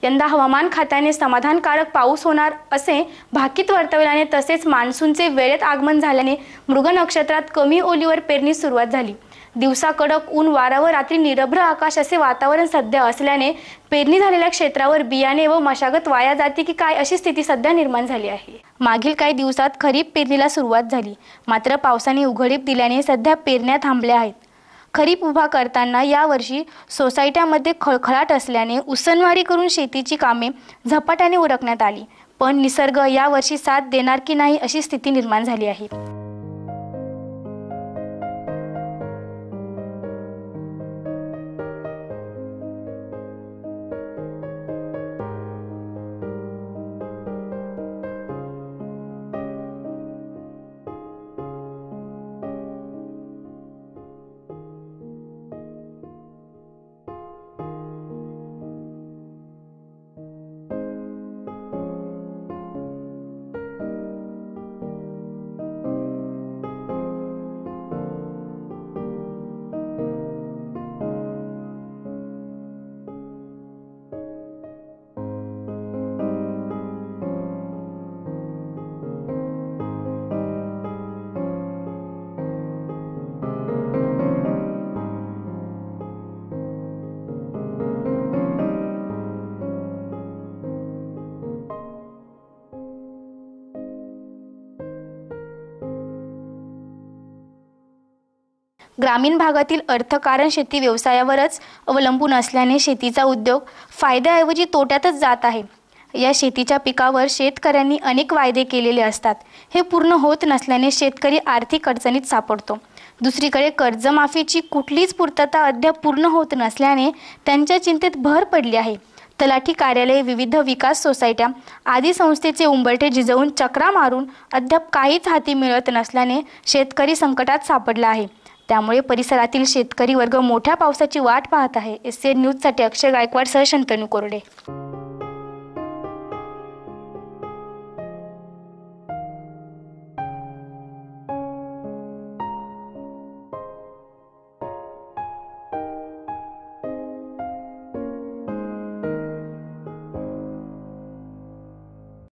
यंदा हवामान खात्याने समाधानकारक पाऊस होणार असे भाकीत वर्तवल्याने तसेच मान्सूनचे वेळेत आगमन झाल्याने मृग नक्षत्रात कमी ओलीवर पेरणी सुरुवात झाली। दिवसा कडक ऊन, वारा व रात्री निरभ्र आकाश असे वातावरण सध्या असल्याने पेरणी झालेल्या क्षेत्रावर बियाणे व मशागत वाया जाते की काय अशी स्थिती सध्या निर्माण झाली आहे। मागील काही दिवसात खरीप पेरणीला सुरुवात झाली, मात्र पावसाने उघडीप दिल्याने सध्या पेरण्या थांबल्या आहेत। खरीप उभा करताना यावर्षी सोसायट्यामध्ये खळखळाट असल्याने उसनवारी करून शेतीची कामे झपाट्याने उरकण्यात आली, पण निसर्ग यावर्षी साथ देणार की नाही अशी स्थिती निर्माण झाली आहे। ग्रामीण भागातील अर्थकारण शेती व्यवसायावरच अवलंबून असल्याने शेतीचा उद्योग फायद्याऐवजी तोट्यातच जात आहे। या शेतीच्या पिकावर शेतकऱ्यांनी अनेक वायदे केलेले असतात, हे पूर्ण होत नसल्याने शेतकरी आर्थिक अडचणीत सापडतो। दुसरीकडे कर्जमाफीची कुठलीच पूर्तता अद्याप पूर्ण होत नसल्याने त्यांच्या चिंतेत भर पडली आहे। तलाठी कार्यालय, विविध विकास सोसायट्या आदी संस्थेचे उंबरठे झिजवून चक्रा मारून अद्याप काहीच हाती मिळत नसल्याने शेतकरी संकटात सापडला आहे। त्यामुळे परिसरातील शेतकरी वर्ग मोठ्या पावसाची वाट पाहत आहे। SCN न्यूजसाठी अक्षय गायकवाडसह शंतनू कोरडे।